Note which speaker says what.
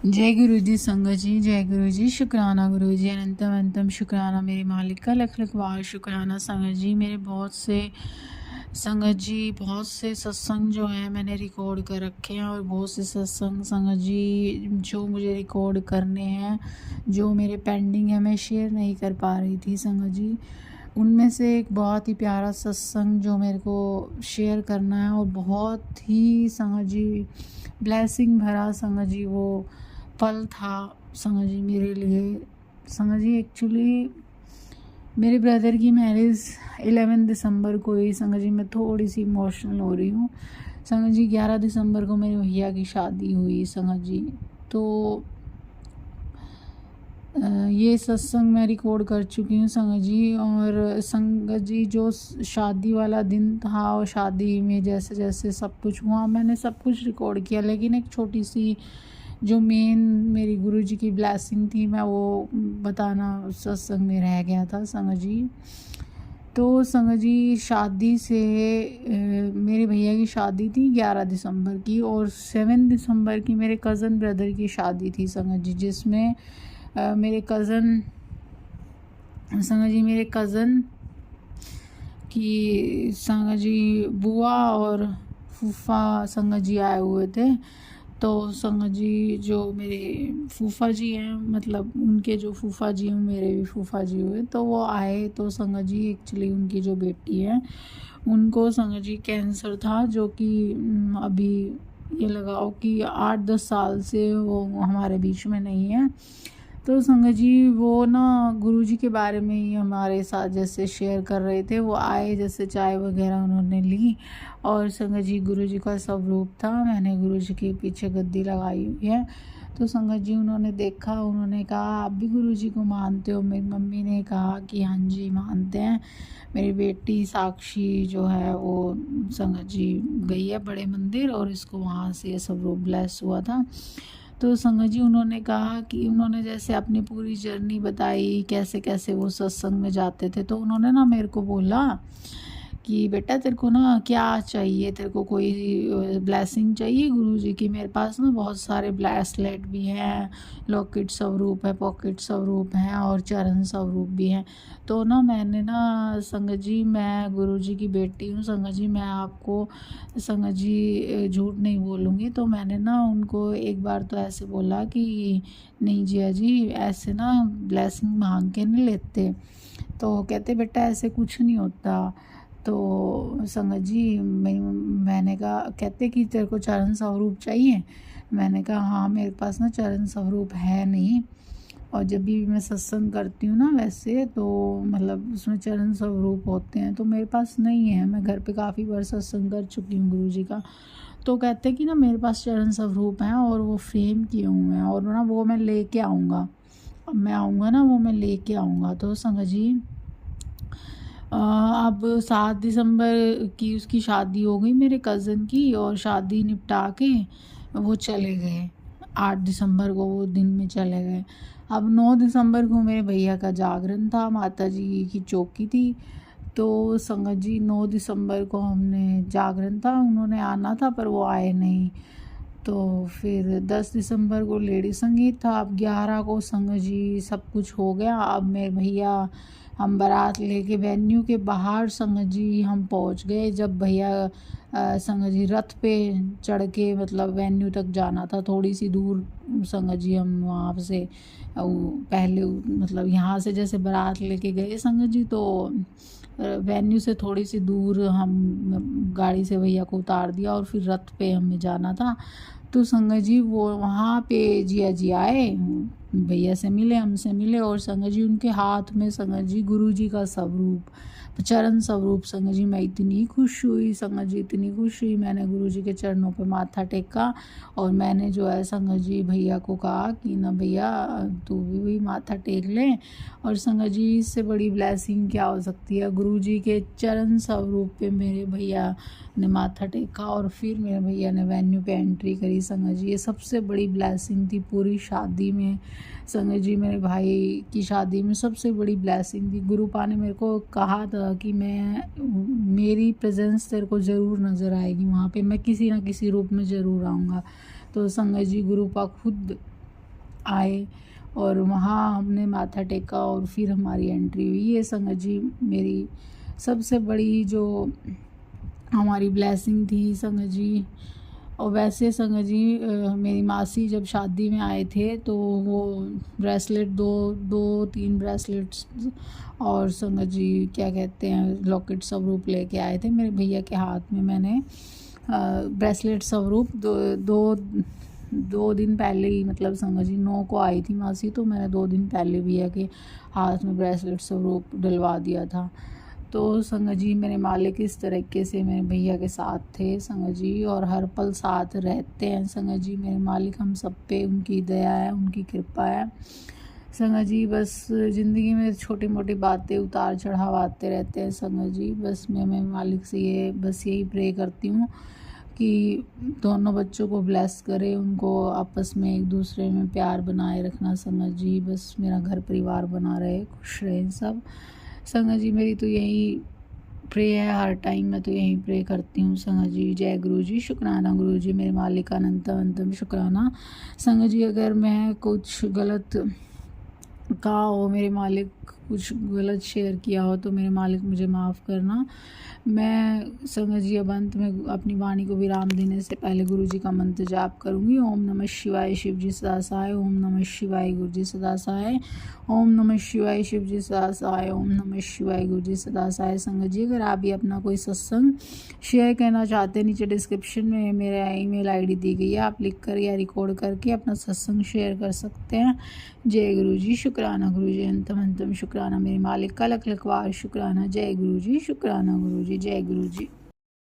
Speaker 1: जय गुरु जी संगत जी, जय गुरु जी। शुक्राना गुरु जी, अनंतम अनंतम शुक्राना मेरे मालिक का, लख लख बार शुक्राना संगत जी। मेरे बहुत से संगत जी, बहुत से सत्संग जो है मैंने रिकॉर्ड कर रखे हैं, और बहुत से सत्संग संगत जी जो मुझे रिकॉर्ड करने हैं, जो मेरे पेंडिंग है, मैं शेयर नहीं कर पा रही थी संगत जी। उनमें से एक बहुत ही प्यारा सत्संग जो मेरे को शेयर करना है, और बहुत ही संगत जी ब्लेसिंग भरा संगत जी वो पल था संगत जी मेरे लिए। संगत जी एक्चुअली मेरे ब्रदर की मैरिज 11 दिसंबर को ही संगत जी। मैं थोड़ी सी इमोशनल हो रही हूँ संगत जी। 11 दिसंबर को मेरे भैया की शादी हुई संगत जी। तो ये सत्संग मैं रिकॉर्ड कर चुकी हूँ संगत जी। और संगत जी जो शादी वाला दिन था, और शादी में जैसे जैसे सब कुछ हुआ, मैंने सब कुछ रिकॉर्ड किया, लेकिन एक छोटी सी जो मेन मेरी गुरु जी की ब्लेसिंग थी, मैं वो बताना सत्संग में रह गया था संगत जी। तो संगत जी शादी से मेरे भैया की शादी थी 11 दिसंबर की, और 7 दिसंबर की मेरे कज़न ब्रदर की शादी थी संगत जी, जिसमें मेरे कज़न संगत जी, मेरे कज़न की संगत जी बुआ और फूफा संगत जी आए हुए थे। तो संगत जी जो मेरे फूफा जी हैं, मतलब उनके जो फूफा जी हैं मेरे भी फूफा जी हुए, तो वो आए। तो संगत जी एक्चुअली उनकी जो बेटी है, उनको संगत जी कैंसर था, जो कि अभी ये लगाओ कि 8-10 साल से वो हमारे बीच में नहीं है। तो संगत जी वो ना गुरुजी के बारे में ही हमारे साथ जैसे शेयर कर रहे थे। वो आए, जैसे चाय वगैरह उन्होंने ली, और संगत जी गुरुजी का स्वरूप था। मैंने गुरुजी के पीछे गद्दी लगाई हुई है। तो संगत जी उन्होंने देखा, उन्होंने कहा आप भी गुरुजी को मानते हो? मेरी मम्मी ने कहा कि हाँ जी मानते हैं। मेरी बेटी साक्षी जो है वो संगत जी गई है बड़े मंदिर, और इसको वहाँ से स्वरूप ब्लेस हुआ था। तो संगत जी उन्होंने कहा कि उन्होंने जैसे अपनी पूरी जर्नी बताई, कैसे कैसे वो सत्संग में जाते थे। तो उन्होंने ना मेरे को बोला कि बेटा तेरे को ना क्या चाहिए, तेरे को कोई ब्लेसिंग चाहिए गुरुजी की? मेरे पास ना बहुत सारे ब्रेसलेट भी हैं, लॉकेट स्वरूप है, पॉकेट स्वरूप हैं, और चरण स्वरूप भी हैं। तो ना मैंने ना संगत जी, मैं गुरुजी की बेटी हूँ संगत जी, मैं आपको संगत जी झूठ नहीं बोलूँगी। तो मैंने ना उनको एक बार तो ऐसे बोला कि नहीं जिया जी, ऐसे ना ब्लेसिंग मांग के नहीं लेते। तो कहते बेटा ऐसे कुछ नहीं होता। तो संगत जी मैंने कहा, कहते कि तेरे को चरण स्वरूप चाहिए? मैंने कहा हाँ मेरे पास ना चरण स्वरूप है नहीं, और जब भी मैं सत्संग करती हूँ ना वैसे तो मतलब उसमें चरण स्वरूप होते हैं, तो मेरे पास नहीं है। मैं घर पे काफ़ी बार सत्संग कर चुकी हूँ गुरु जी का। तो कहते कि ना मेरे पास चरण स्वरूप हैं, और वो फ्रेम किए हुए हैं, और ना वो मैं लेके आऊँगा। अब मैं आऊँगा ना, वो मैं लेके आऊँगा। तो संगत जी अब 7 दिसंबर की उसकी शादी हो गई मेरे कज़न की, और शादी निपटा के वो चले गए। 8 दिसंबर को वो दिन में चले गए। अब 9 दिसंबर को मेरे भैया का जागरण था, माता जी की चौकी थी। तो संगत जी 9 दिसंबर को हमने जागरण था, उन्होंने आना था पर वो आए नहीं। तो फिर 10 दिसंबर को लेडी संगीत था। अब 11 को संगत जी सब कुछ हो गया। अब मेरे भैया, हम बारात लेके वेन्यू के बाहर संगत जी हम पहुंच गए। जब भैया संगत जी रथ पे चढ़ के मतलब वेन्यू तक जाना था, थोड़ी सी दूर संगत जी हम वहाँ से पहले मतलब यहाँ से जैसे बारात लेके गए संगत जी, तो वेन्यू से थोड़ी सी दूर हम गाड़ी से भैया को उतार दिया, और फिर रथ पे हमें जाना था। तो संगत जी वो वहाँ पे जिया जी आए, भैया से मिले, हमसे मिले, और संगत जी उनके हाथ में संगत जी गुरु जी का स्वरूप, चरण स्वरूप संगत जी, मैं इतनी खुश हुई संगत जी, इतनी खुश हुई। मैंने गुरु जी के चरणों पे माथा टेका, और मैंने जो है संगत जी भैया को कहा कि ना भैया तू भी माथा टेक ले। और संगत जी इससे बड़ी ब्लेसिंग क्या हो सकती है? गुरु जी के चरण स्वरूप पे मेरे भैया ने माथा टेका, और फिर मेरे भैया ने वेन्यू पे एंट्री करी संगत जी। ये सबसे बड़ी ब्लेसिंग थी पूरी शादी में संगत जी। मेरे भाई की शादी में सबसे बड़ी ब्लेसिंग थी। गुरुपा ने मेरे को कहा था कि मेरी प्रेजेंस तेरे को ज़रूर नज़र आएगी वहाँ पे, मैं किसी ना किसी रूप में ज़रूर आऊँगा। तो संगत जी गुरुपा खुद आए और वहाँ हमने माथा टेका और फिर हमारी एंट्री हुई। ये संगत जी मेरी सबसे बड़ी जो हमारी ब्लेसिंग थी संगत जी। और वैसे संगत जी मेरी मासी जब शादी में आए थे तो वो ब्रेसलेट दो तीन ब्रेसलेट्स और संगत जी क्या कहते हैं लॉकेट स्वरूप लेके आए थे मेरे भैया के हाथ में। मैंने ब्रेसलेट स्वरूप दो दिन पहले ही मतलब संगत जी 9 को आई थी मासी, तो मैंने 2 दिन पहले भैया के हाथ में ब्रेसलेट स्वरूप डलवा दिया था। तो संगत जी मेरे मालिक इस तरीके से मेरे भैया के साथ थे संगत जी, और हर पल साथ रहते हैं संगत जी। मेरे मालिक हम सब पे उनकी दया है, उनकी कृपा है संगत जी। बस ज़िंदगी में छोटी मोटी बातें उतार चढ़ाव आते रहते हैं संगत जी। बस मैं मेरे मालिक से यही प्रे करती हूँ कि दोनों बच्चों को ब्लेस करे, उनको आपस में एक दूसरे में प्यार बनाए रखना संगत जी। बस मेरा घर परिवार बना रहे, खुश रहें सब संगत जी। मेरी तो यही प्रे है, हर टाइम मैं तो यही प्रे करती हूँ संगत जी। जय गुरु जी, शुक्राना गुरु जी, मेरे मालिक अनंतम शुक्राना संगत जी। अगर मैं कुछ गलत कहा हो, मेरे मालिक कुछ गलत शेयर किया हो तो मेरे मालिक मुझे माफ़ करना। मैं संगत जी अब अंत में अपनी वाणी को विराम देने से पहले गुरु जी का मंत्र जाप करूँगी। ओम नमः शिवाय, शिव जी सदा सहाय। ओम नमः शिवाय, गुरु जी सदा सहाय। ओम नमः शिवाय, शिव जी सदा सहाय। ओम नमः शिवाय, गुरु जी सदा सहाय। संगत जी अगर आप भी अपना कोई सत्संग शेयर करना चाहते हैं, नीचे डिस्क्रिप्शन में मेरा ईमेल आईडी दी गई है, आप लिख कर या रिकॉर्ड करके अपना सत्संग शेयर कर सकते हैं। जय गुरु जी, शुक्राना गुरु जी, अंतम शुक्राना मेरे मालिक का लख लख बार शुक्राना। जय गुरु जी, शुक्राना गुरु जी, जय गुरु जी।